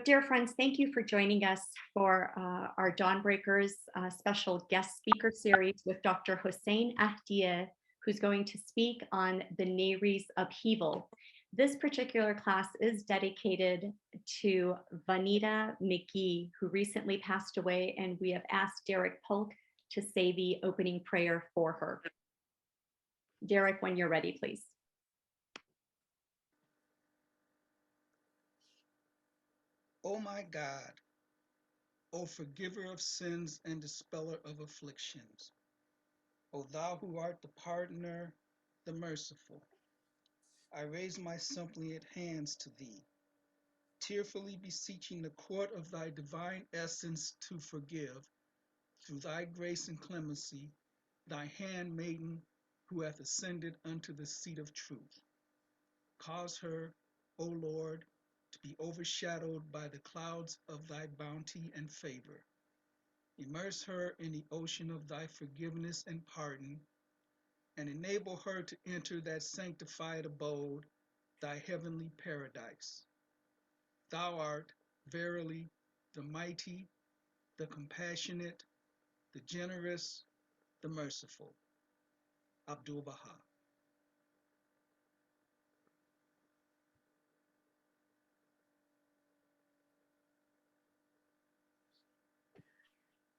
dear friends, thank you for joining us for our Dawnbreakers special guest speaker series with Dr. Hussein Ahdieh, who's going to speak on the Nayriz Upheaval. This particular class is dedicated to Vanda McGee, who recently passed away, and we have asked Derek Polk to say the opening prayer for her. Derek, when you're ready, please. O my God, O forgiver of sins and dispeller of afflictions, O thou who art the pardoner, the merciful, I raise my suppliant hands to thee, tearfully beseeching the court of thy divine essence to forgive, through thy grace and clemency, thy handmaiden who hath ascended unto the seat of truth. Cause her, O Lord, to be overshadowed by the clouds of thy bounty and favor. Immerse her in the ocean of thy forgiveness and pardon, and enable her to enter that sanctified abode, thy heavenly paradise. Thou art, verily, the mighty, the compassionate, the generous, the merciful. Abdul Baha.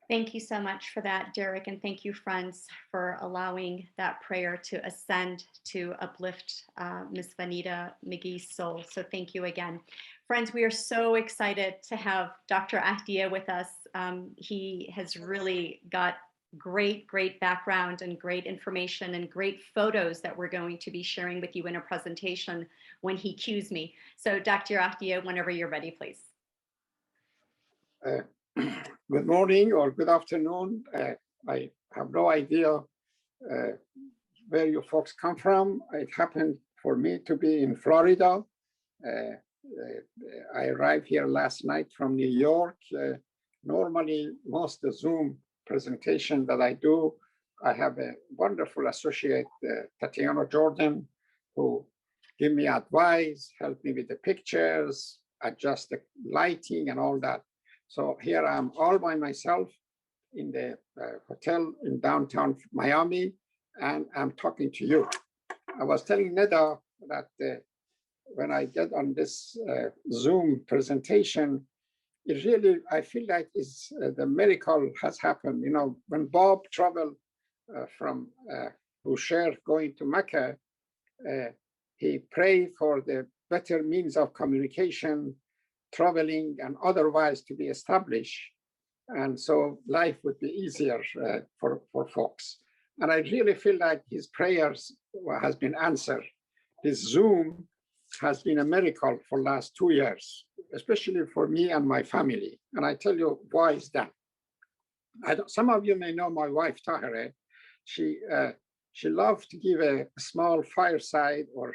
Thank you so much for that, Derek, and thank you, friends, for allowing that prayer to ascend to uplift Ms. Vanda McGee's soul. So thank you again. Friends, we are so excited to have Dr. Ahdieh with us. He has really got great background and great information and great photos that we're going to be sharing with you in a presentation when he cues me. So Dr. Ahdieh, whenever you're ready, please. Good morning or good afternoon. I have no idea where you folks come from. It happened for me to be in Florida. I arrived here last night from New York. Normally, most of the Zoom presentation that I do, I have a wonderful associate, Tatiana Jordan, who give me advice, help me with the pictures, adjust the lighting and all that. So here I'm all by myself in the hotel in downtown Miami, and I'm talking to you. I was telling Neda that when I get on this Zoom presentation, it really, I feel like it's, the miracle has happened. You know, when Bob traveled from Bushehr going to Mecca, he prayed for the better means of communication, traveling and otherwise to be established. And so life would be easier for folks. And I really feel like his prayers has been answered. His Zoom has been a miracle for last 2 years, especially for me and my family. And I tell you why is that. Some of you may know my wife, Tahireh. She loved to give a small fireside or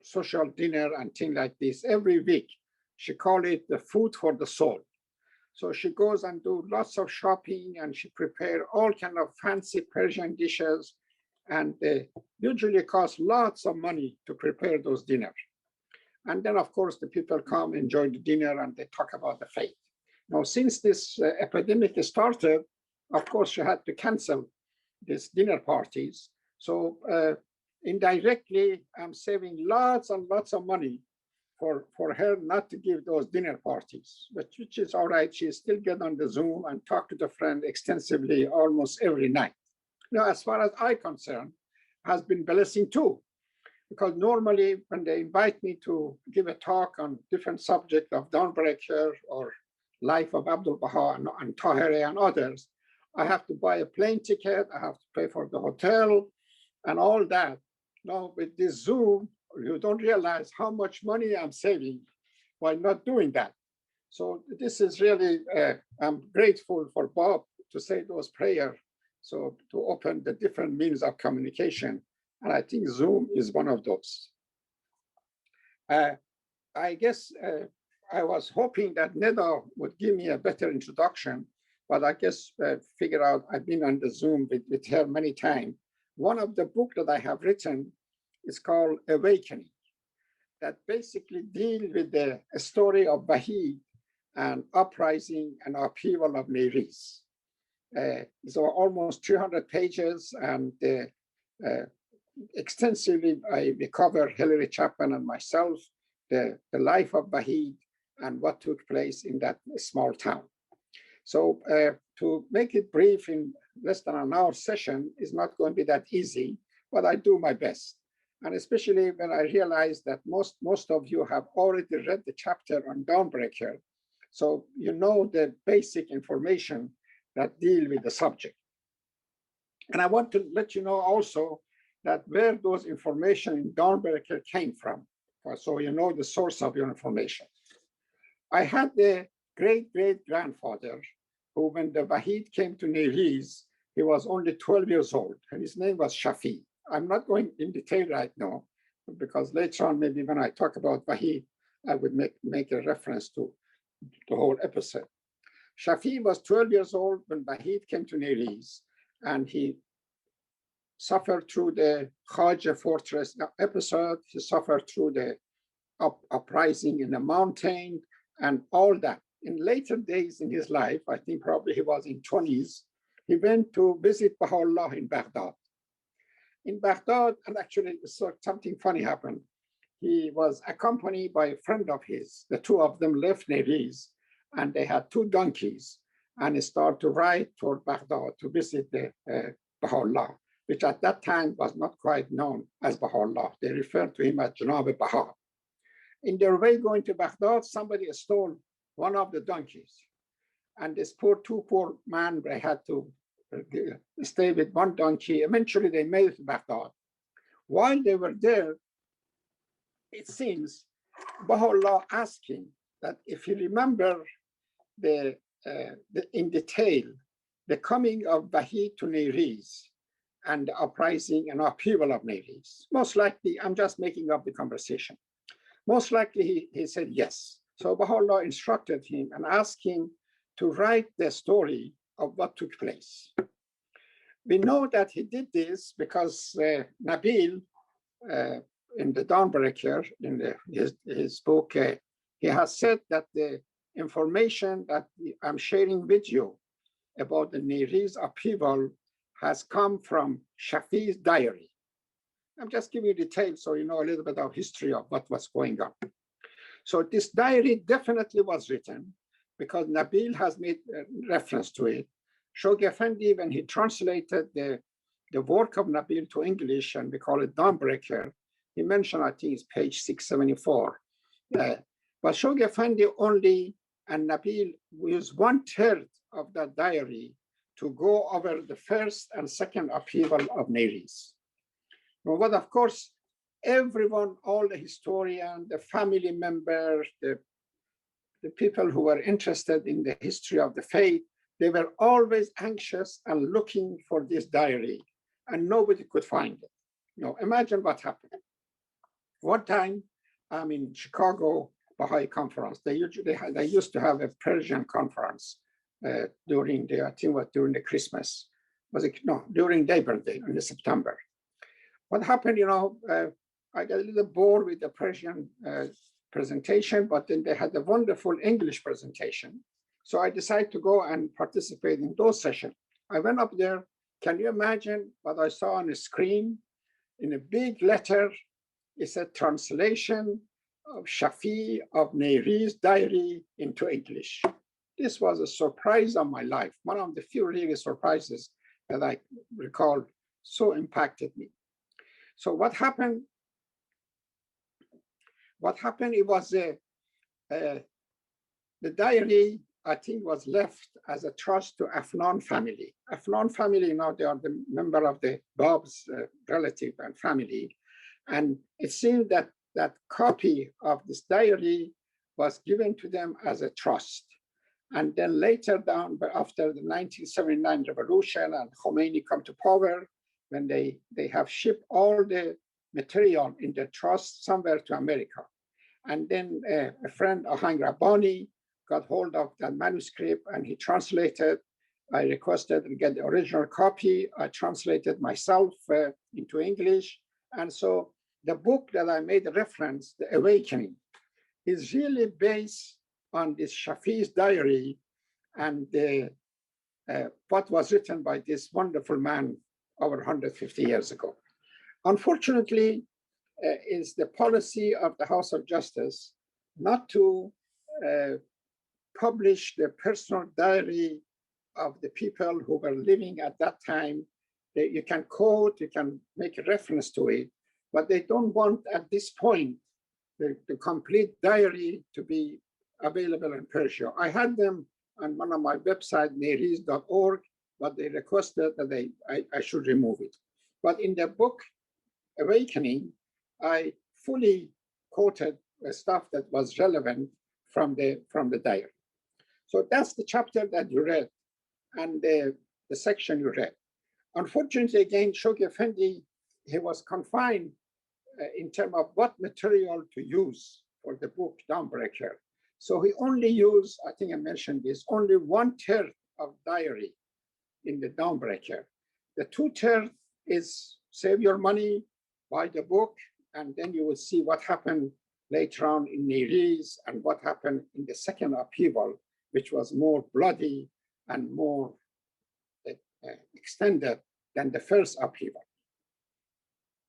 social dinner and things like this every week. She called it the food for the soul. So she goes and do lots of shopping, and she prepare all kind of fancy Persian dishes, and they usually cost lots of money to prepare those dinners. And then, of course, the people come, enjoy the dinner, and they talk about the faith. Now, since this epidemic started, of course, she had to cancel these dinner parties. So indirectly, I'm saving lots and lots of money for her not to give those dinner parties, but which is all right. She still get on the Zoom and talk to the friend extensively almost every night. Now, as far as I'm concerned, has been blessing too, because normally when they invite me to give a talk on different subjects of Dawnbreaker or life of Abdul Baha and Tahireh and others, I have to buy a plane ticket, I have to pay for the hotel and all that. Now with this Zoom, you don't realize how much money I'm saving by not doing that. So this is really, I'm grateful for Bob to say those prayers, so to open the different means of communication. And I think Zoom is one of those. I guess I was hoping that Neda would give me a better introduction, but I guess figure out I've been on the Zoom with her many times. One of the books that I have written is called Awakening, that basically deal with the story of Baha'i and Uprising and Upheaval of Nayriz. So almost 300 pages, and extensively I cover Hilary Chapman and myself, the life of Baha'i and what took place in that small town. So to make it brief, in less than an hour session is not going to be that easy, but I do my best. And especially when I realize that most of you have already read the chapter on Dawnbreaker, so you know the basic information that deal with the subject. And I want to let you know also that where those information in Dawnbreaker came from, so you know the source of your information. I had the great-great-grandfather who, when the Wahid came to Nayriz, he was only 12 years old, and his name was Shafi. I'm not going in detail right now, because later on, maybe when I talk about Wahid, I would make a reference to the whole episode. Shafi was 12 years old when Wahid came to Nayriz, and he suffered through the Khaja fortress episode. He suffered through the uprising in the mountain and all that. In later days in his life, I think probably he was in 20s, he went to visit Baha'u'llah in Baghdad. In Baghdad, and actually something funny happened. He was accompanied by a friend of his. The two of them left Nayriz, and they had two donkeys, and they started to ride toward Baghdad to visit the Baha'u'llah, which at that time was not quite known as Baha'u'llah. They referred to him as Janab Baha. In their way going to Baghdad, somebody stole one of the donkeys. And this two poor men, they had to stay with one donkey. Eventually, they made it to Baghdad. While they were there, it seems Baha'u'llah asked him that if he remember in detail the coming of Baha'i to Nayriz and the uprising and upheaval of Nayriz. Most likely, I'm just making up the conversation. Most likely, he said yes. So Baha'u'llah instructed him and asked him to write the story of what took place. We know that he did this because Nabil, in the Dawnbreaker, in his book, he has said that the information that I'm sharing with you about the Nayriz upheaval has come from Shafi's diary. I'm just giving you details so you know a little bit of history of what was going on. So this diary definitely was written because Nabil has made reference to it. Shoghi Effendi, when he translated the work of Nabil to English, and we call it Dawnbreaker, he mentioned, I think it's page 674. But Shoghi Effendi only, and Nabil used 1/3 of that diary to go over the first and second upheaval of Nayriz. But of course, everyone, all the historians, the family members, the people who were interested in the history of the faith, they were always anxious and looking for this diary, and nobody could find it. Imagine what happened. One time, I'm in Chicago Baha'i conference. They used to have a Persian conference during the, I think it was during the Christmas. During Labor Day in September. What happened, I got a little bored with the Persian presentation, but then they had a wonderful English presentation. So I decided to go and participate in those sessions. I went up there. Can you imagine what I saw on the screen? In a big letter, it said translation of Shafi of Nayriz diary into English. This was a surprise of my life. One of the few really surprises that I recall so impacted me. So what happened? It was the diary, I think, was left as a trust to Afnan family. Afnan family, they are the member of the Bab's relative and family. And it seemed that that copy of this diary was given to them as a trust. And then later down, after the 1979 revolution and Khomeini come to power, when they have shipped all the material in the trust somewhere to America. And then a friend, Ahang Rabbani, got hold of that manuscript and he translated. I requested to get the original copy. I translated myself into English. And so the book that I made a reference, The Awakening, is really based on this Shafi's diary and what was written by this wonderful man over 150 years ago. Unfortunately, is the policy of the House of Justice not to publish the personal diary of the people who were living at that time. You can quote, you can make a reference to it, but they don't want at this point the complete diary to be available in Persia. I had them on one of my website, nayriz.org, but they requested that I should remove it. But in the book, Awakening, I fully quoted the stuff that was relevant from the diary. So that's the chapter that you read and the section you read. Unfortunately, again, Shoghi Effendi, he was confined in terms of what material to use for the book Dawnbreaker. So he only used, I think I mentioned this, only 1/3 of diary in the Dawnbreaker. The 2/3 is save your money, buy the book, and then you will see what happened later on in Nayriz and what happened in the second upheaval, which was more bloody and more extended than the first upheaval.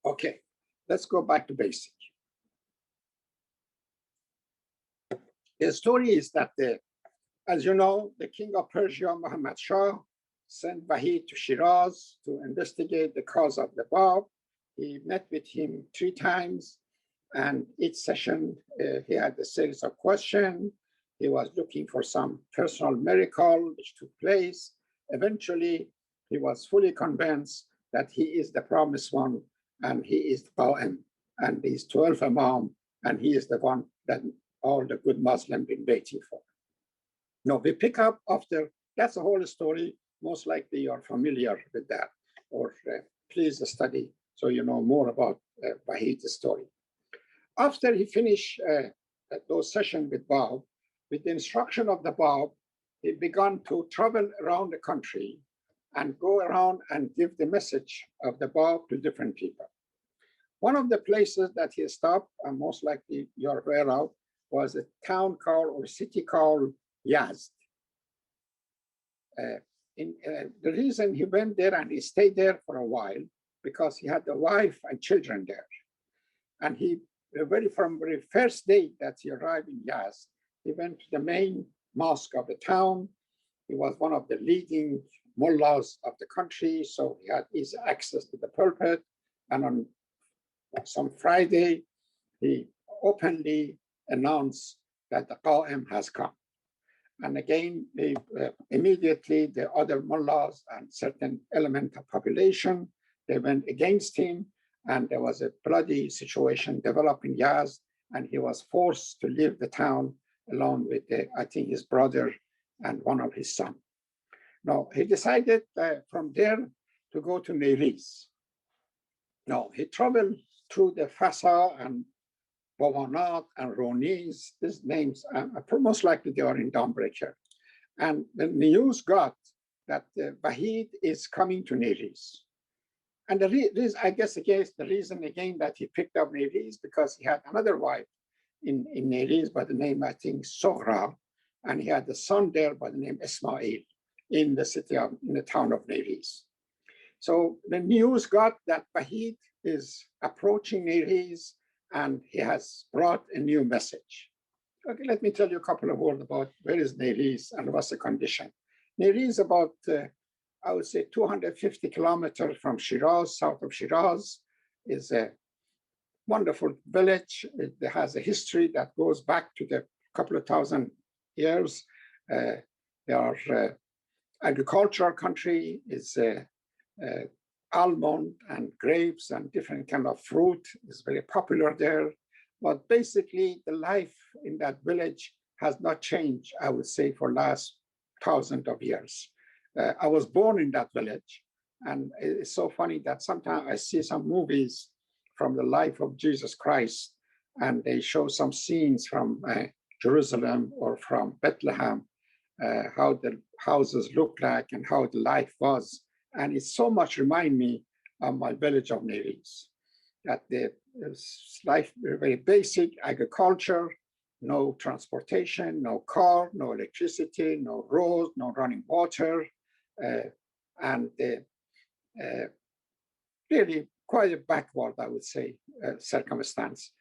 Okay, let's go back to basic. The story is that, as you know, the king of Persia, Muhammad Shah, sent Baha'i to Shiraz to investigate the cause of the Bab. He met with him 3 times, and each session he had a series of questions. He was looking for some personal miracle which took place. Eventually, he was fully convinced that he is the promised one, and he is the Qa'im, and these 12 Imam, and he is the one that all the good Muslims been waiting for. Now, we pick up after, that's the whole story. Most likely you're familiar with that, or please study so you know more about Baha'i's story. After he finished those sessions with Bab, with the instruction of the Bab, he began to travel around the country and go around and give the message of the Bab to different people. One of the places that he stopped, and most likely you're aware of, was a town called, or city called Yazd. The reason he went there and he stayed there for a while, because he had a wife and children there. And he, from the very first day that he arrived in Yazd, he went to the main mosque of the town. He was one of the leading mullahs of the country, so he had easy access to the pulpit. And on some Friday, he openly announced that the Qa'im has come. And again, immediately the other mullahs and certain element of population, they went against him, and there was a bloody situation developing in Yazd, and he was forced to leave the town along with, I think, his brother and one of his sons. Now, he decided from there to go to Nayriz. Now, he traveled through the Fasa and Bawanat and Roniz. These names, most likely they are in Dawnbreaker. And the news got that Baha'i is coming to Nayriz. And I guess again, the reason again that he picked up Nayriz because he had another wife in Nayriz by the name, I think, Sohra, and he had a son there by the name Ismail in the town of Nayriz. So the news got that Baha'i is approaching Nayriz, and he has brought a new message. Okay, let me tell you a couple of words about where is Nayriz and what's the condition. Nayriz is about, I would say, 250 kilometers from Shiraz, south of Shiraz. Is a wonderful village. It has a history that goes back to the couple of thousand years. They are agricultural country. Is almond and grapes and different kind of fruit is very popular there. But basically, the life in that village has not changed, I would say, for last thousands of years. I was born in that village, and it's so funny that sometimes I see some movies from the life of Jesus Christ, and they show some scenes from Jerusalem or from Bethlehem, how the houses look like and how the life was. And it so much remind me of my village of Nayriz, that the life very basic agriculture, no transportation, no car, no electricity, no roads, no running water, and really quite a backward, I would say, circumstance.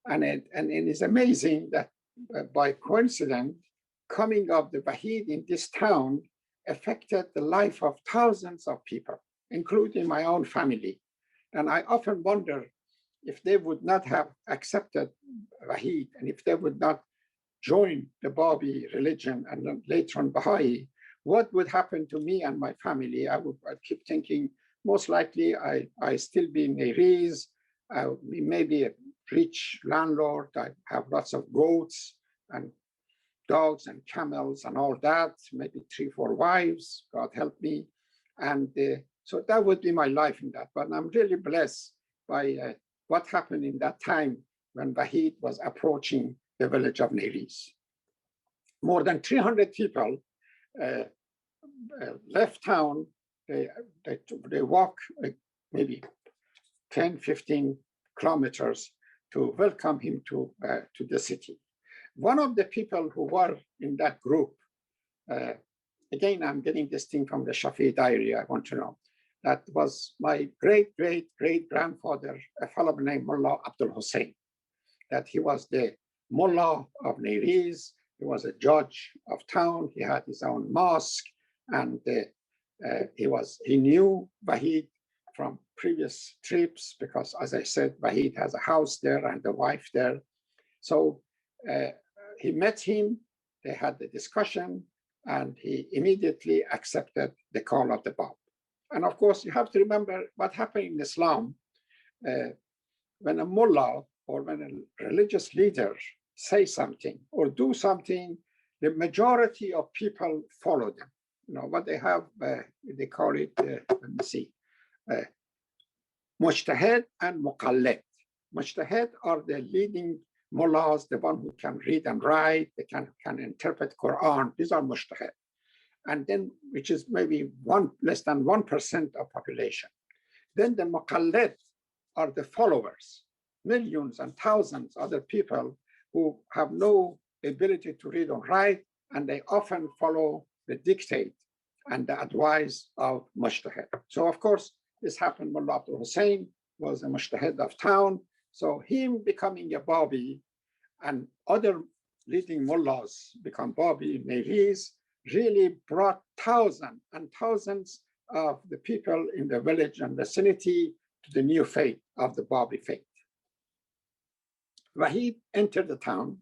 And it is amazing that by coincidence, coming of the Wahid in this town affected the life of thousands of people, including my own family. And I often wonder if they would not have accepted Wahid and if they would not join the Baha'i religion and then later on Baha'i, what would happen to me and my family? I keep thinking, most likely I still be in Nayriz, maybe a rich landlord, I have lots of goats and dogs and camels and all that, maybe 3, 4 wives, God help me. And so that would be my life in that. But I'm really blessed by what happened in that time when Wahid was approaching the village of Nayriz. More than 300 people left town. They walk maybe 10, 15 kilometers to welcome him to the city. One of the people who were in that group, again, I'm getting this thing from the Shafi diary, I want to know, that was my great-great-great-grandfather, a fellow named Mullah Abdul Hussein, that he was the Mullah of Nayriz, he was a judge of town, he had his own mosque, and he knew Wahid from previous trips because, as I said, Wahid has a house there and a wife there. So he met him, they had the discussion, and he immediately accepted the call of the Bab. And of course, you have to remember what happened in Islam. When a mullah or when a religious leader say something or do something, the majority of people follow them. You know, what they have, they call it, let me see, mujtahid and muqallid. Mujtahid are the leading mullahs, the one who can read and write, they can interpret Quran. These are mujtahid. And then, which is maybe less than 1% of population. Then the muqallid are the followers, millions and thousands of other people who have no ability to read or write, and they often follow the dictate and the advice of mujtahid. So of course, this happened. Mullah Abdul Hussein was a mujtahid of town. So him becoming a Babi and other leading mullahs become Babi in Nayriz really brought thousands and thousands of the people in the village and vicinity to the new faith of the Babi faith. Wahid entered the town,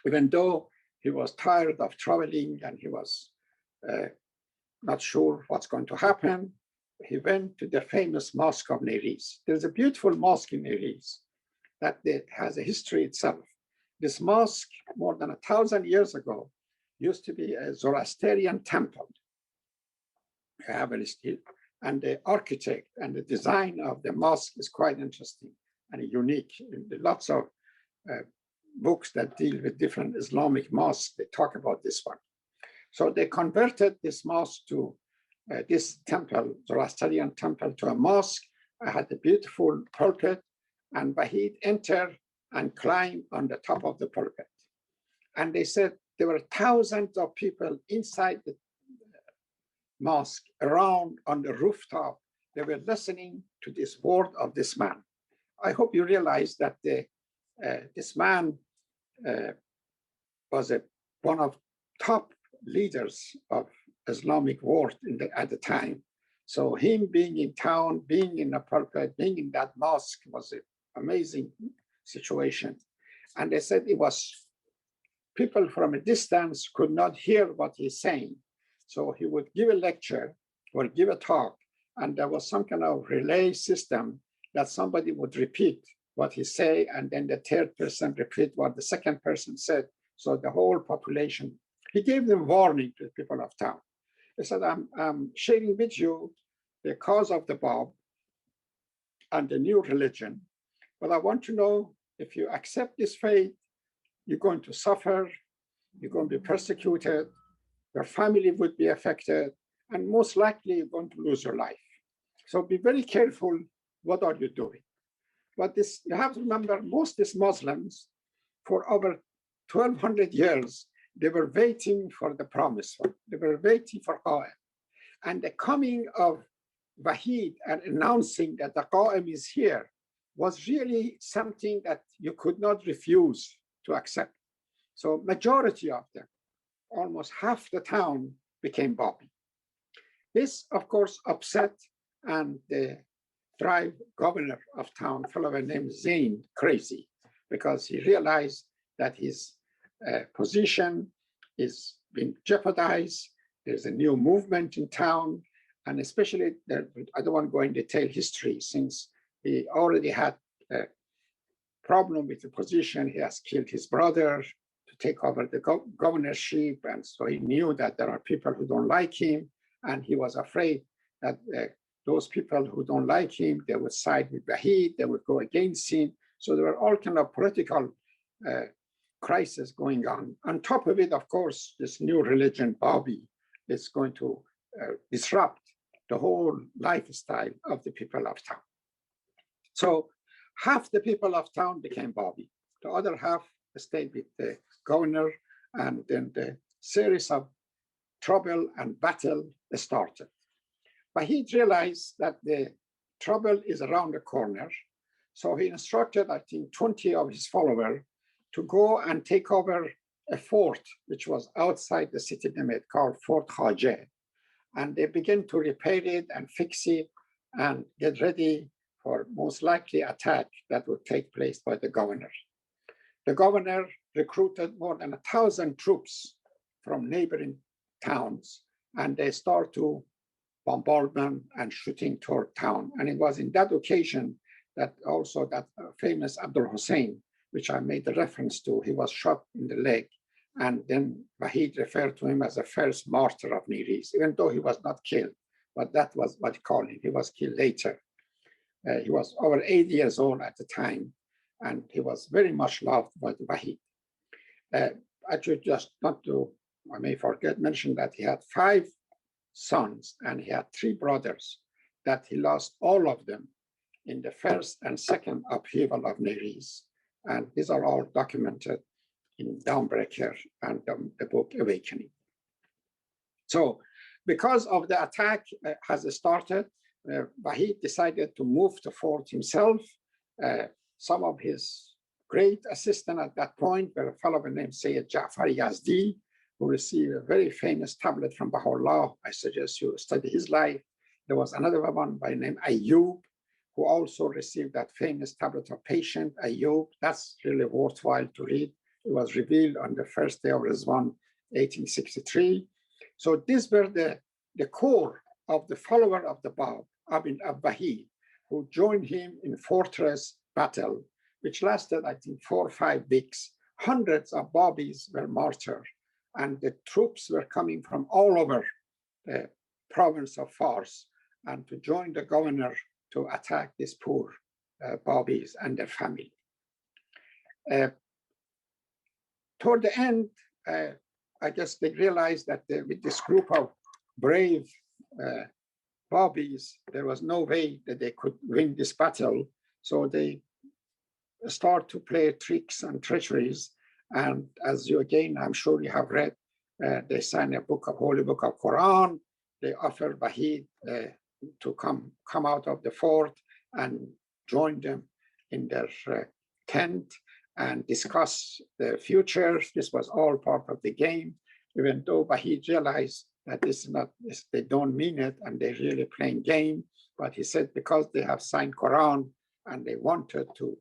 even though he was tired of traveling and he was not sure what's going to happen. He went to the famous mosque of Nayriz. There's a beautiful mosque in Nayriz that has a history itself. This mosque, more than 1,000 years ago, used to be a Zoroastrian temple. And the architect and the design of the mosque is quite interesting and unique. Lots of books that deal with different Islamic mosques, they talk about this one. So they converted this mosque to this temple, Zoroastrian temple, to a mosque. I had a beautiful pulpit, and Wahid entered and climbed on the top of the pulpit. And they said there were thousands of people inside the mosque, around on the rooftop. They were listening to this word of this man. I hope you realize that this man was one of top leaders of Islamic world at the time. So him being in town, being in a pulpit, being in that mosque was an amazing situation. And they said it was people from a distance could not hear what he's saying. So he would give a lecture or give a talk, and there was some kind of relay system that somebody would repeat what he say, and then the third person repeat what the second person said. So the whole population, he gave them warning to the people of town. He said, I'm sharing with you the cause of the Bab and the new religion, but I want to know if you accept this faith, you're going to suffer, you're going to be persecuted, your family would be affected, and most likely you're going to lose your life. So be very careful, what are you doing? But this, you have to remember, most these Muslims, for over 1,200 years, they were waiting for the promised one. They were waiting for Qa'im. And the coming of Wahid and announcing that the Qa'im is here was really something that you could not refuse to accept. So majority of them, almost half the town, became Babi. This, of course, upset and the tribe governor of town, a fellow named Zain, crazy, because he realized that his position is being jeopardized. There's a new movement in town, and especially, I don't want to go into detail history, since he already had a problem with the position. He has killed his brother to take over the governorship, and so he knew that there are people who don't like him, and he was afraid that those people who don't like him, they would side with Wahid, they would go against him. So there were all kind of political crisis going on. On top of it, of course, this new religion, Babi, is going to disrupt the whole lifestyle of the people of town. So half the people of town became Babi. The other half stayed with the governor, and then the series of trouble and battle started. But he realized that the trouble is around the corner. So he instructed, I think, 20 of his followers to go and take over a fort, which was outside the city limit, called Fort Khadem. And they began to repair it and fix it and get ready for most likely attack that would take place by the governor. The governor recruited more than 1,000 troops from neighboring towns, and they start to bombardment and shooting toward town. And it was in that occasion that also that famous Abdul Hussein, which I made a reference to, he was shot in the leg. And then Wahid referred to him as the first martyr of Nayriz, even though he was not killed, but that was what he called him. He was killed later. He was over 80 years old at the time, and he was very much loved by the Wahid. I should just not to, I may forget, mention that he had 5 sons and he had 3 brothers, that he lost all of them in the first and second upheaval of Nayriz. And these are all documented in Dawnbreaker and the book Awakening. So because of the attack has started, Wahid decided to move the fort himself. Some of his great assistants at that point were a fellow named Sayyid Ja'far Yazdi, who received a very famous tablet from Baha'u'llah. I suggest you study his life. There was another one by name Ayyub, who also received that famous tablet of patient, Ayyub. That's really worthwhile to read. It was revealed on the first day of Rizwan, 1863. So these were the core of the follower of the Bab, Ibn Wahid, who joined him in fortress battle, which lasted, I think, 4 or 5 weeks. Hundreds of Babis were martyred, and the troops were coming from all over the province of Fars and to join the governor to attack these poor Babis and their family. Toward the end, I guess they realized that with this group of brave Babis, there was no way that they could win this battle. So they start to play tricks and treacheries. And as you, again, I'm sure you have read, they signed a book of Holy Book of Quran. They offered Wahid to come out of the fort and join them in their tent and discuss the future. This was all part of the game, even though Wahid realized that this is not, they don't mean it and they're really playing game. But he said because they have signed Quran and they wanted to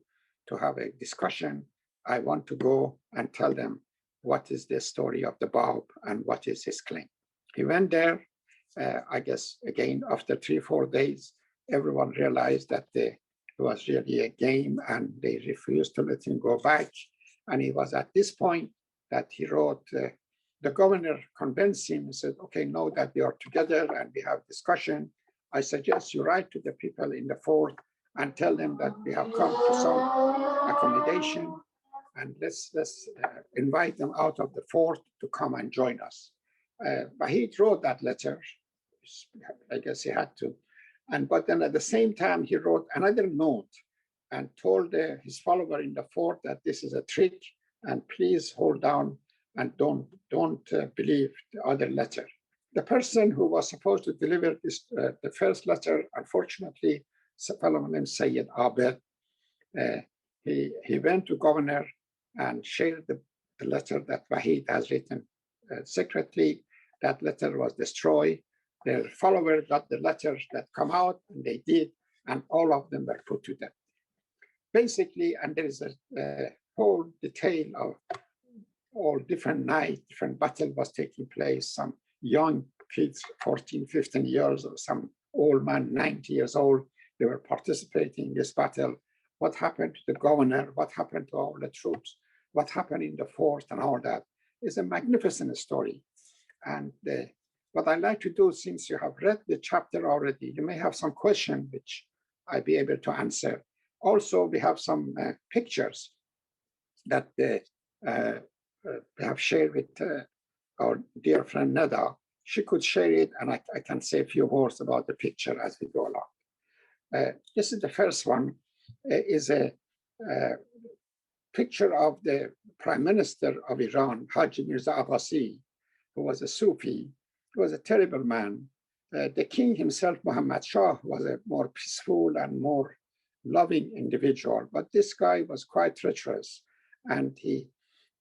have a discussion, I want to go and tell them what is the story of the Bab and what is his claim. He went there. I guess, again, after 3 or 4 days, everyone realized that it was really a game and they refused to let him go back. And it was at this point that he wrote, the governor convinced him and said, okay, now that we are together and we have discussion, I suggest you write to the people in the fort and tell them that we have come to some accommodation and let's invite them out of the fort to come and join us. But he wrote that letter. I guess he had to. But then at the same time, he wrote another note and told his follower in the fort that this is a trick and please hold down and don't believe the other letter. The person who was supposed to deliver this, the first letter, unfortunately, a fellow named Sayyid Abed, he went to governor and shared the letter that Wahid has written secretly. That letter was destroyed. Their follower got the letters that come out, and they did, and all of them were put to death. Basically, and there is a whole detail of all different nights, different battle was taking place. Some young kids, 14, 15 years, or some old man, 90 years old, they were participating in this battle. What happened to the governor? What happened to all the troops? What happened in the fort and all that? It's a magnificent story. And what I'd like to do, since you have read the chapter already, you may have some question which I'll be able to answer. Also, we have some pictures that we have shared with our dear friend Nada. She could share it, and I can say a few words about the picture as we go along. This is the first one, is a picture of the Prime Minister of Iran, Haji Mirza Abbasi, who was a Sufi. He was a terrible man. The king himself, Muhammad Shah, was a more peaceful and more loving individual, but this guy was quite treacherous, and he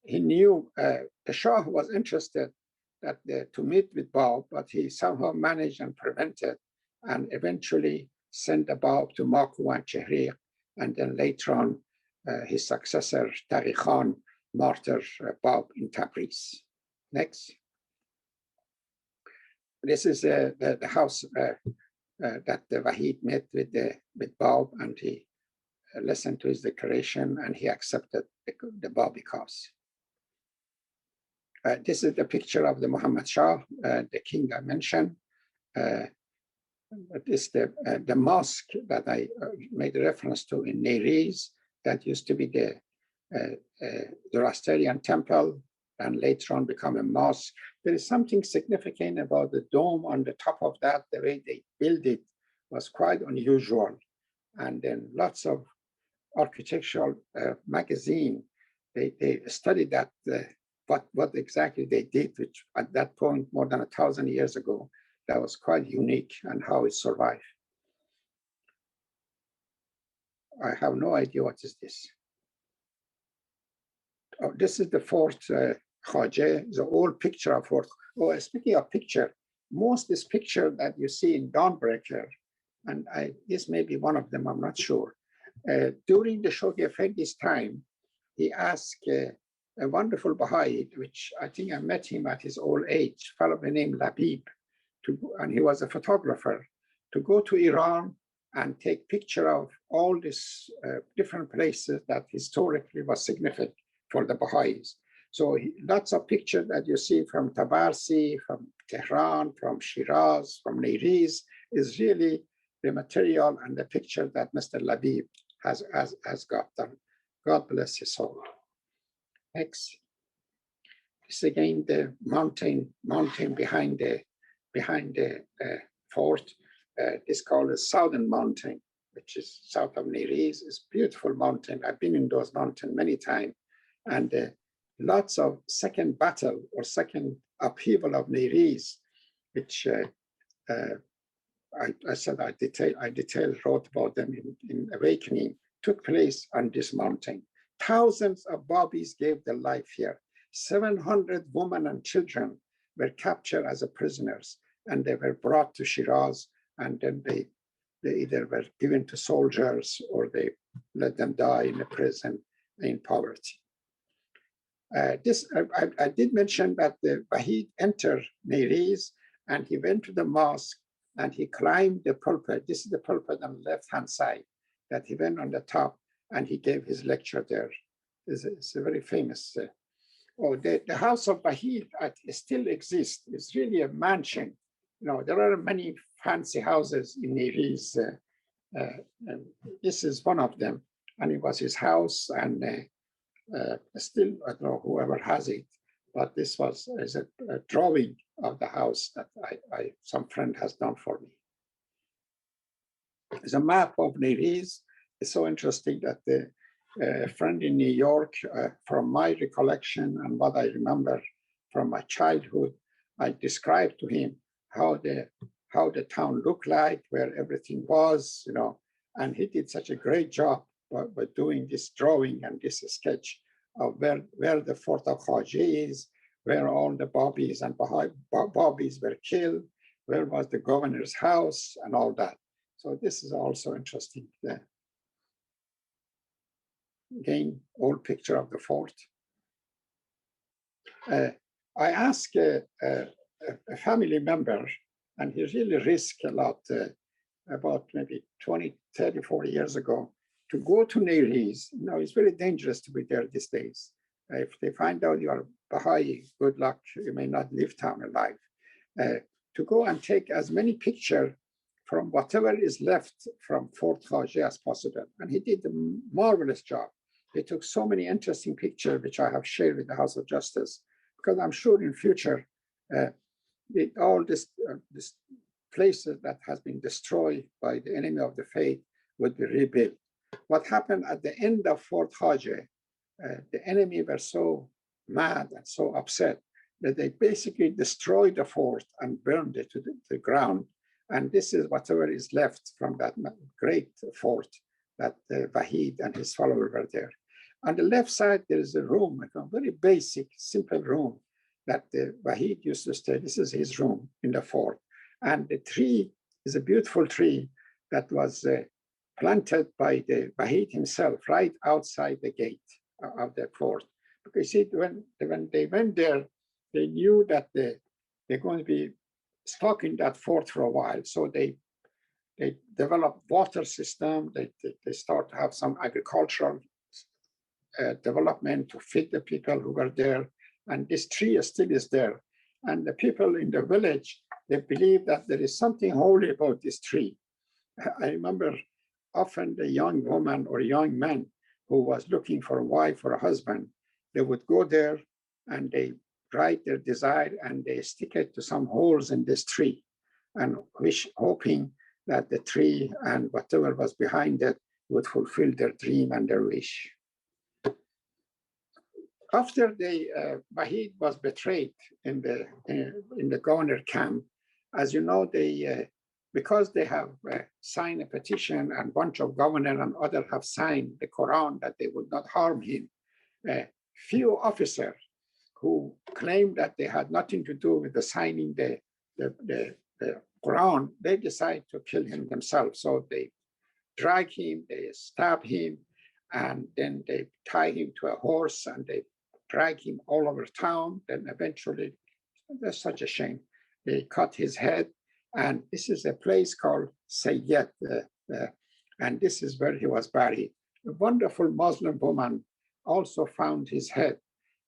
knew the Shah was interested to meet with Bab, but he somehow managed and prevented, and eventually sent the Bab to Maku and Chehriq, and then later on his successor Taghi Khan martyred Bab in Tabriz. Next. This is the house that the Wahid met with Bab, and he listened to his declaration, and he accepted the Babi cause. This is the picture of the Muhammad Shah, the king I mentioned. This is the mosque that I made a reference to in Nayriz. That used to be the Zoroastrian temple, and later on become a mosque. There is something significant about the dome on the top of that. The way they built it was quite unusual. And then lots of architectural magazine, they studied that, what exactly they did, which at that point, more than 1,000 years ago, that was quite unique, and how it survived. I have no idea what is this. Oh, this is the fort Khajeh, the old picture of fort. Oh, speaking of picture, this picture that you see in Dawnbreaker, and this may be one of them, I'm not sure. During the Shoghi Effendi's time, he asked a wonderful Baha'i, which I think I met him at his old age, a fellow named Labib, and he was a photographer, to go to Iran and take picture of all these different places that historically was significant for the Baha'is. So lots of pictures that you see from Tabarsi, from Tehran, from Shiraz, from Nayriz is really the material and the picture that Mr. Labib has gotten. God bless his soul. Next. This again the mountain behind the fort. It's called the Southern Mountain, which is south of Nayriz. It's a beautiful mountain. I've been in those mountains many times, and lots of second battle or second upheaval of Nayriz, which I said I wrote about them in Awakening, took place on this mountain. Thousands of Babis gave their life here. 700 women and children were captured as prisoners, and they were brought to Shiraz, and then they either were given to soldiers or they let them die in a prison in poverty. I did mention that the Wahid entered Nayriz, and he went to the mosque, and he climbed the pulpit. This is the pulpit on the left-hand side, that he went on the top, and he gave his lecture there. It's a very famous. The house of Wahid still exists. It's really a mansion. You know, there are many fancy houses in Nayriz, and this is one of them. And it was his house, and still, I don't know whoever has it, but this is a drawing of the house that some friend has done for me. There's a map of Nayriz. it's so interesting that the friend in New York, from my recollection and what I remember from my childhood, I described to him how the town looked like, where everything was, and he did such a great job by doing this drawing and this sketch of where the fort of Khaji is, where all the Babis and Babis were killed, where was the governor's house and all that. So this is also interesting. Again, old picture of the fort. I asked a family member, and he really risked a lot, about maybe 20, 30, 40 years ago, to go to Nayriz. It's very dangerous to be there these days. If they find out you are Baha'i, good luck, you may not leave town alive. To go and take as many pictures from whatever is left from Fort Khaji as possible. And he did a marvelous job. He took so many interesting pictures, which I have shared with the House of Justice, because I'm sure in future, all this places that has been destroyed by the enemy of the faith would be rebuilt. What happened at the end of Fort Khaji, the enemy were so mad and so upset that they basically destroyed the fort and burned it to the ground. And this is whatever is left from that great fort that Wahid and his followers were there. On the left side, there is a room, a very basic, simple room that Wahid used to stay. This is his room in the fort. And the tree is a beautiful tree that was planted by the Wahid himself right outside the gate of the fort. Because see, when they went there, they knew that they're going to be stuck in that fort for a while. So they developed water system. They start to have some agricultural development to feed the people who were there. And this tree still is there. And the people in the village, they believe that there is something holy about this tree. I remember often the young woman or young man who was looking for a wife or a husband, they would go there and they write their desire and they stick it to some holes in this tree and hoping that the tree and whatever was behind it would fulfill their dream and their wish. After Wahid was betrayed in the governor camp, as you know, because they have signed a petition and a bunch of governors and others have signed the Quran that they would not harm him, few officers who claimed that they had nothing to do with the signing the Quran, they decided to kill him themselves. So they drag him, they stab him, and then they tie him to a horse and they drag him all over town. Then eventually, that's such a shame, they cut his head. And this is a place called Sayyid, and this is where he was buried. A wonderful Muslim woman also found his head,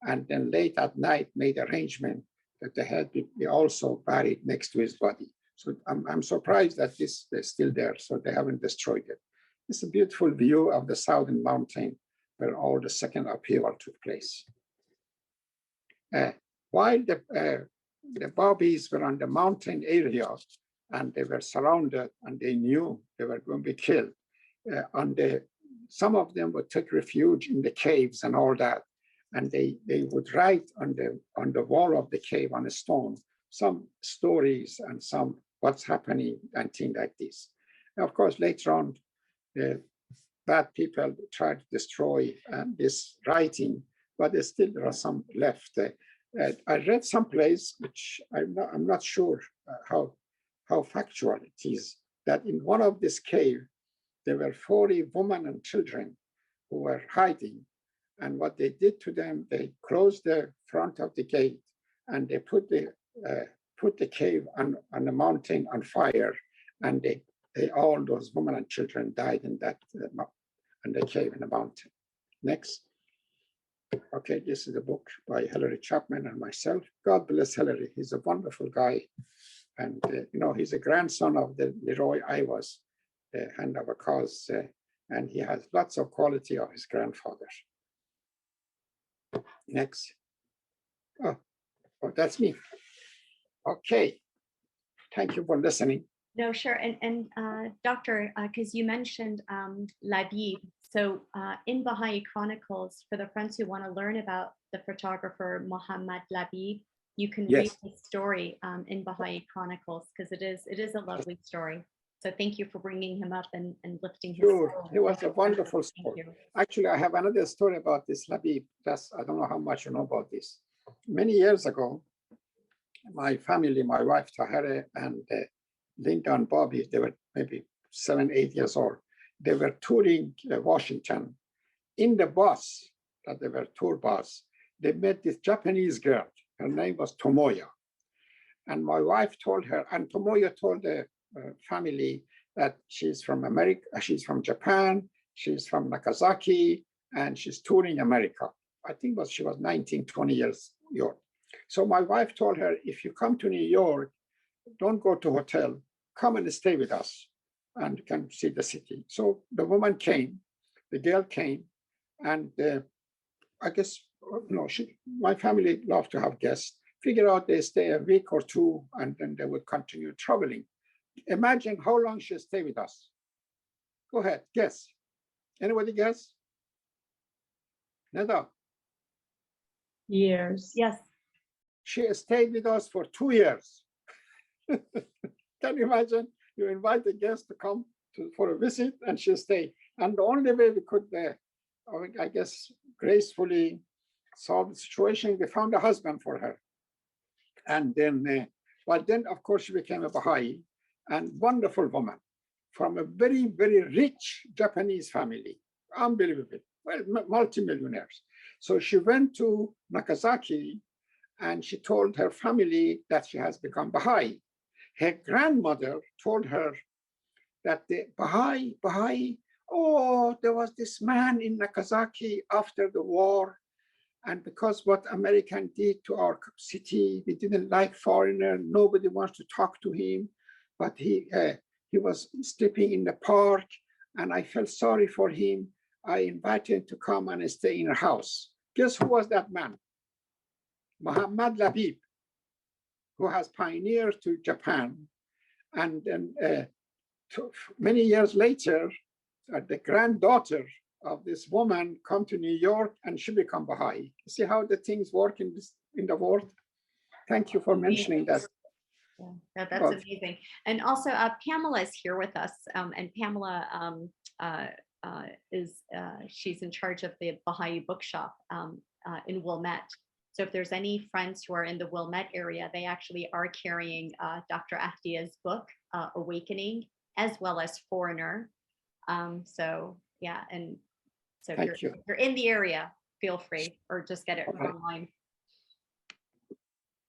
and then late at night made arrangement that the head be also buried next to his body. So I'm surprised that this is still there, so they haven't destroyed it. It's a beautiful view of the southern mountain where all the second upheaval took place. While the Babis were on the mountain area and they were surrounded and they knew they were going to be killed, some of them would take refuge in the caves and all that. And they would write on the wall of the cave on a stone some stories and some what's happening and things like this. And of course, later on, the bad people tried to destroy this writing, but there are some left. I read someplace, which I'm not sure how factual it is, that in one of this cave, there were 40 women and children who were hiding. And what they did to them, they closed the front of the gate and they put the cave on the mountain on fire. And all those women and children died in the cave in the mountain. Next. Okay, this is a book by Hilary Chapman and myself. God bless Hilary. He's a wonderful guy. And, he's a grandson of the Leroy Ivas, the hand of a cause. And he has lots of quality of his grandfather. Next. Oh, that's me. Okay. Thank you for listening. No, sure. And Doctor, because you mentioned Labib. So in Baha'i Chronicles, for the friends who want to learn about the photographer Muhammad Labib, you can read Yes, his story in Baha'i Chronicles because it is a lovely story. So thank you for bringing him up and lifting his sure. soul. He was a wonderful Thank story. you. Actually, I have another story about this Labib. That's, I don't know how much you know about this. Many years ago, my family, my wife Tahare and Linda and Bobby, they were maybe 7, 8 years old. They were touring Washington. In the bus that they were tour bus, they met this Japanese girl. Her name was Tomoya. And my wife told her, and Tomoya told the family that she's from America, she's from Japan, she's from Nagasaki, and she's touring America. I think she was 19, 20 years old. So my wife told her, if you come to New York, don't go to hotel, come and stay with us and can see the city. So the woman came, the girl came, and I guess, my family loved to have guests. Figure out they stay a week or two, and then they would continue traveling. Imagine how long she stayed with us. Go ahead, guess. Anybody guess? Nada. Years. Yes. She stayed with us for 2 years. Can you imagine? You invite a guest to come for a visit, and she stayed. And the only way we could, I guess, gracefully solve the situation, we found a husband for her. And then, but then, of course, she became a Baha'i and wonderful woman from a very, very rich Japanese family. Unbelievable. Well, multimillionaires. So she went to Nagasaki and she told her family that she has become Baha'i. Her grandmother told her that the Baha'i, oh, there was this man in Nagasaki after the war. And because what American did to our city, we didn't like foreigner. Nobody wants to talk to him. But he was sleeping in the park, and I felt sorry for him. I invited him to come and stay in our house. Guess who was that man? Muhammad Labib, who has pioneered to Japan. And then many years later, the granddaughter of this woman come to New York and she become Baha'i. See how the things work in the world? Thank you for mentioning that. Yeah, that's amazing. And also Pamela is here with us, and Pamela she's in charge of the Baha'i bookshop in Wilmette. So if there's any friends who are in the Wilmette area, they actually are carrying Dr. Ahdieh's book, Awakening, as well as Foreigner. So yeah, and so if you're in the area, feel free, or just get it online.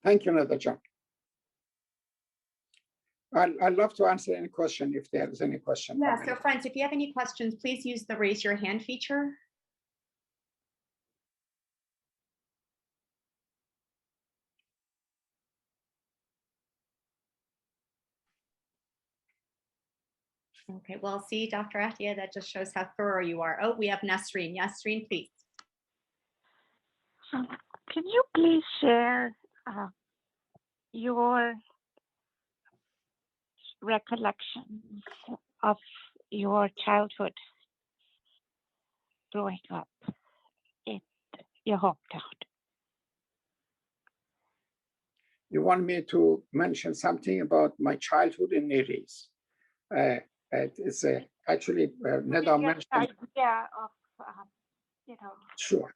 Thank you, Nadaja. I'd love to answer any question if there is any question. Yeah, so friends, if you have any questions, please use the raise your hand feature. Okay, well, see, Dr. Ahdieh, that just shows how thorough you are. Oh, we have Nasreen. Nasreen, please. Can you please share your recollections of your childhood growing up in your hometown? You want me to mention something about my childhood in Nayriz? It's actually Neda mentioned. Yeah, of Sure.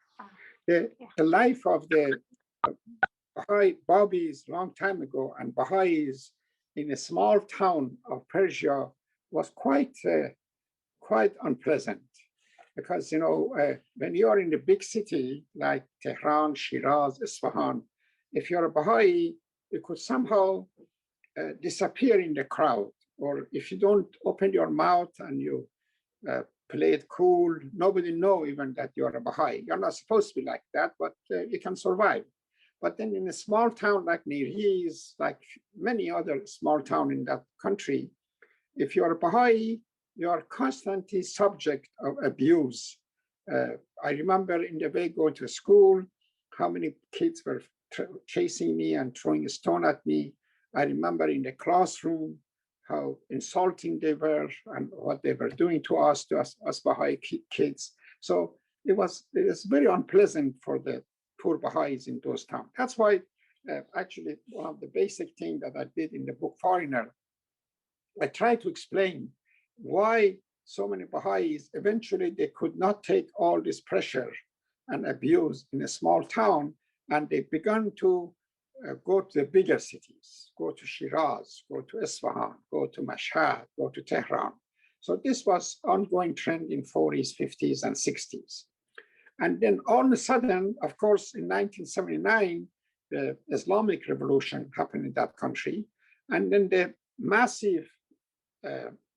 The life of the Baha'i Babis long time ago and Baha'is in a small town of Persia was quite unpleasant, because when you are in a big city like Tehran, Shiraz, Isfahan, if you're a Baha'i, you could somehow disappear in the crowd, or if you don't open your mouth and you play it cool, nobody know even that you're a Baha'i. You're not supposed to be like that, but you can survive. But then in a small town like Nayriz, like many other small towns in that country, if you're a Baha'i, you are constantly subject of abuse. I remember in the way going to school, how many kids were chasing me and throwing a stone at me. I remember in the classroom, how insulting they were and what they were doing to us Baha'i kids. So it was very unpleasant for the poor Baha'is in those towns. That's why actually one of the basic things that I did in the book Foreigner, I tried to explain why so many Baha'is eventually they could not take all this pressure and abuse in a small town, and they began to go to the bigger cities, go to Shiraz, go to Isfahan, go to Mashhad, go to Tehran. So this was ongoing trend in 40s, 50s, and 60s. And then all of a sudden, of course, in 1979, the Islamic Revolution happened in that country. And then the massive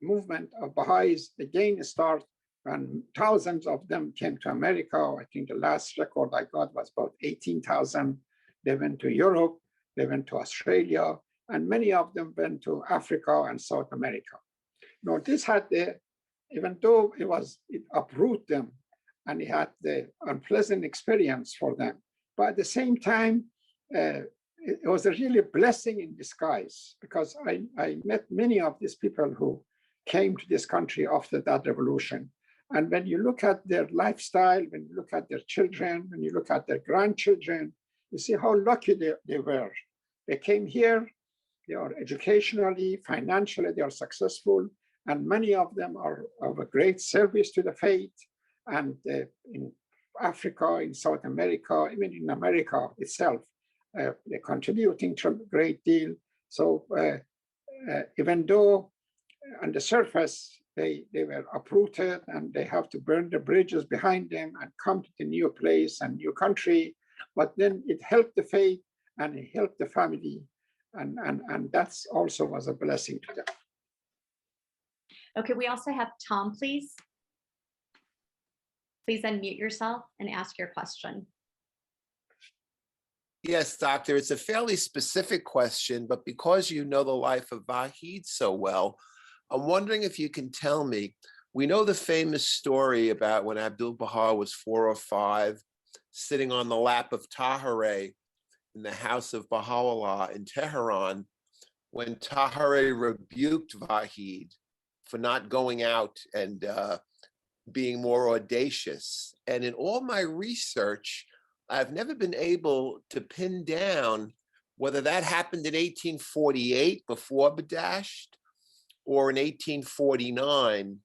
movement of Baha'is again start, and thousands of them came to America. I think the last record I got was about 18,000. They went to Europe, they went to Australia, and many of them went to Africa and South America. Now, this had even though it uprooted them and it had the unpleasant experience for them, but at the same time, it was a really blessing in disguise, because I met many of these people who came to this country after that revolution. And when you look at their lifestyle, when you look at their children, when you look at their grandchildren, you see how lucky they were. They came here, they are educationally, financially, they are successful, and many of them are of a great service to the faith. And in Africa, in South America, even in America itself, they're contributing to a great deal. So even though on the surface, they were uprooted and they have to burn the bridges behind them and come to the new place and new country, but then it helped the faith and it helped the family. And that's also was a blessing to them. Okay, we also have Tom, please. Please unmute yourself and ask your question. Yes, Doctor, it's a fairly specific question, but because you know the life of Vahid so well, I'm wondering if you can tell me, we know the famous story about when Abdu'l-Baha was 4 or 5, sitting on the lap of Tahereh in the house of Baha'u'llah in Tehran, when Tahereh rebuked Vahid for not going out and being more audacious. And in all my research, I've never been able to pin down whether that happened in 1848 before Badasht or in 1849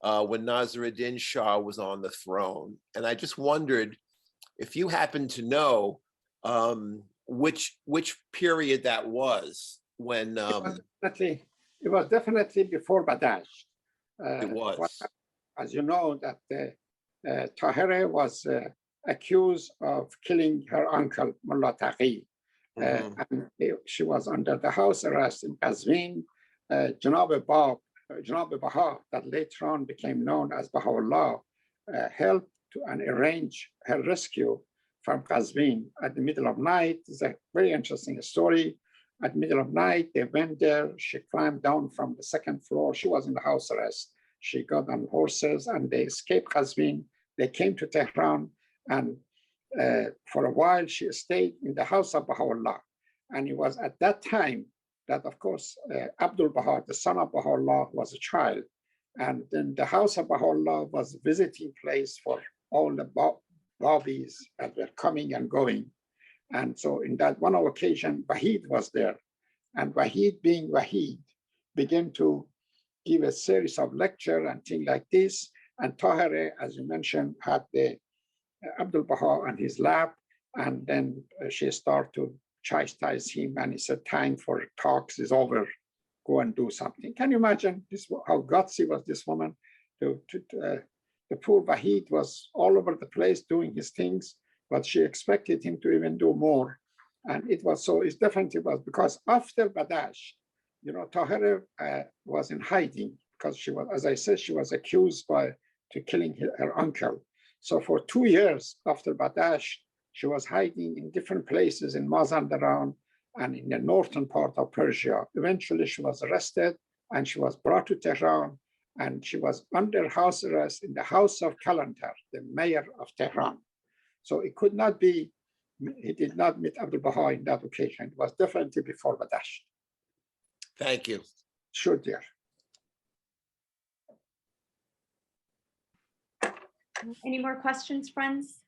when Nasruddin Shah was on the throne. And I just wondered if you happen to know which period that was when it was definitely before Badasht. It was. As you know, that Tahereh was accused of killing her uncle, Mullah Taqi. And she was under the house arrest in Qazvin. Janab Baha, that later on became known as Baha'u'llah, helped to and arrange her rescue from Qazvin at the middle of night. It's a very interesting story. At the middle of night, they went there. She climbed down from the 2nd floor. She was in the house arrest. She got on horses and they escaped Qazvin. They came to Tehran, and for a while she stayed in the house of Baha'u'llah. And it was at that time that, of course, Abdu'l-Baha, the son of Baha'u'llah, was a child. And then the house of Baha'u'llah was a visiting place for all the Babis that were coming and going. And so in that one occasion, Vahid was there. And Vahid, being Vahid, began to give a series of lecture and things like this. And Tahereh, as you mentioned, had the Abdu'l-Baha on his lap. And then she started to chastise him. And he said, time for talks is over. Go and do something. Can you imagine this, how gutsy was this woman? The poor Vahid was all over the place doing his things, but she expected him to even do more. And it was so, it definitely was, because after Badasht, you know, Tahereh was in hiding because she was, as I said, she was accused to killing her uncle. So for 2 years after Badasht, she was hiding in different places in Mazandaran and in the northern part of Persia. Eventually, she was arrested and she was brought to Tehran, and she was under house arrest in the house of Kalantar, the mayor of Tehran. So it could not be, he did not meet Abdu'l-Baha in that occasion. It was definitely before Badasht. Thank you. Sure, dear. Any more questions, friends?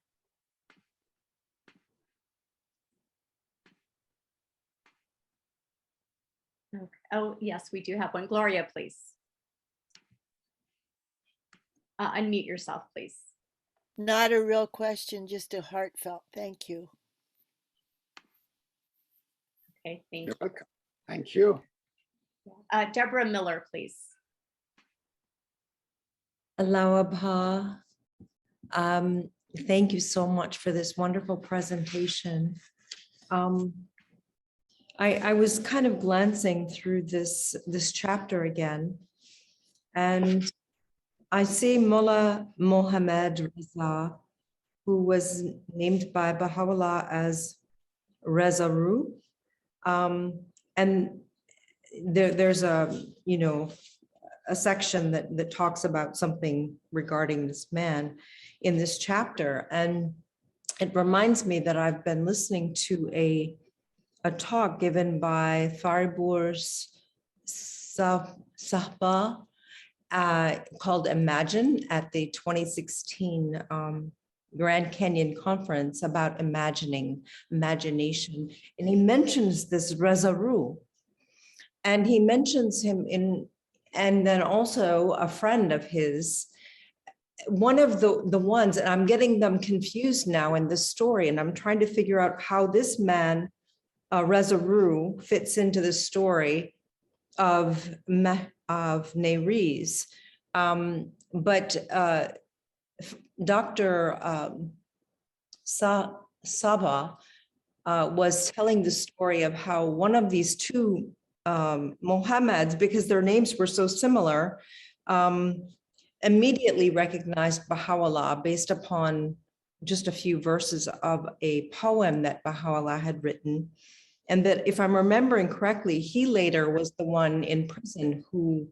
Okay. Oh, yes, we do have one. Gloria, please. Unmute yourself, please. Not a real question, just a heartfelt thank you. Okay, thank You're you. welcome. Thank you. Deborah Miller, please. Allow Abha. Thank you so much for this wonderful presentation. I was kind of glancing through this chapter again, and I see Mullah Mohammad Reza, who was named by Baha'u'llah as Reza Ru. And there's a section that talks about something regarding this man in this chapter. And it reminds me that I've been listening to a talk given by Faribur Sahba called Imagine at the 2016 Grand Canyon Conference about imagination. And he mentions this Reza Ru. And he mentions him and then also a friend of his, one of the ones, and I'm getting them confused now in this story, and I'm trying to figure out how this man, Reza Ru, fits into the story of Nayriz. But Dr. Sabah was telling the story of how one of these two Mohammeds, because their names were so similar, immediately recognized Baha'u'llah based upon just a few verses of a poem that Baha'u'llah had written. And that, if I'm remembering correctly, he later was the one in prison who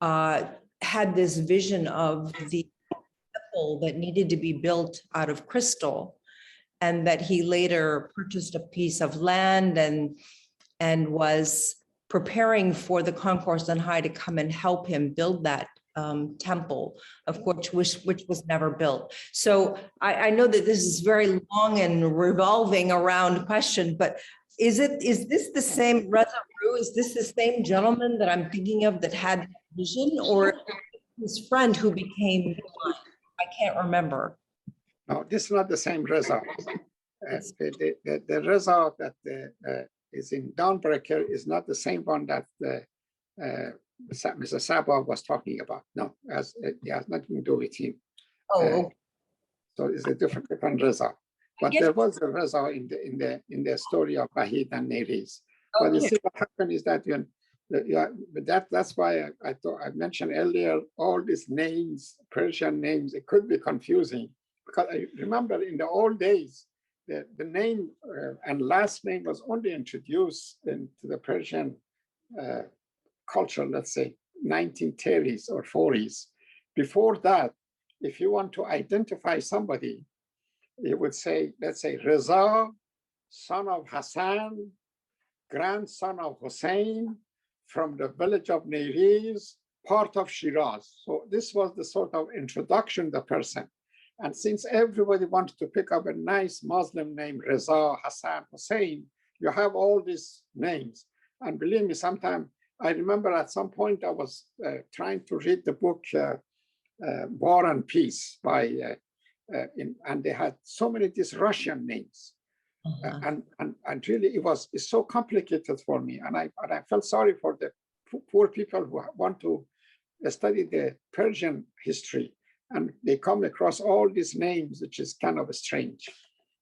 had this vision of the temple that needed to be built out of crystal, and that he later purchased a piece of land and was preparing for the concourse on high to come and help him build that temple, of course, which was never built. So I know that this is very long and revolving around question, but is this the same Reza Ru? Is this the same gentleman that I'm thinking of that had vision, or his friend who became blind? I can't remember. No, this is not the same Reza. The Reza that is in Dawnbreaker is not the same one that Mr. Sabah was talking about. No, it has nothing to do with him. Oh, so it's a different Reza. But there was a Reza in the story of Wahid and Nayriz. But you see, what happened is that that's why I thought I mentioned earlier all these names, Persian names. It could be confusing because I remember in the old days the name and last name was only introduced into the Persian culture, let's say 1930s or 40s. Before that, if you want to identify somebody, you would say, let's say, Reza, son of Hassan, grandson of Hussein, from the village of Nayriz, part of Shiraz. So this was the sort of introduction to the person. And since everybody wanted to pick up a nice Muslim name, Reza, Hassan, Hussein, you have all these names. And believe me, sometimes I remember at some point I was trying to read the book War and Peace by and they had so many these Russian names, and really it's so complicated for me, and I felt sorry for the poor people who want to study the Persian history, and they come across all these names, which is kind of strange.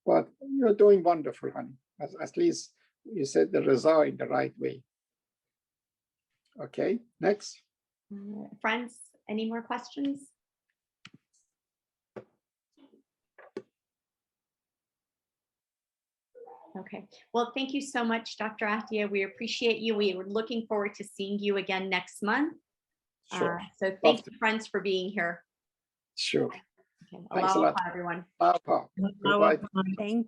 But you're doing wonderful, honey. At least you said the Reza in the right way. Okay, next. Friends, any more questions? Okay, well, thank you so much, Dr. Ahdieh. We appreciate you. We were looking forward to seeing you again next month. Sure. So thank you, friends, for being here. Sure. Okay. Thanks a lot, everyone. Goodbye. Thank you.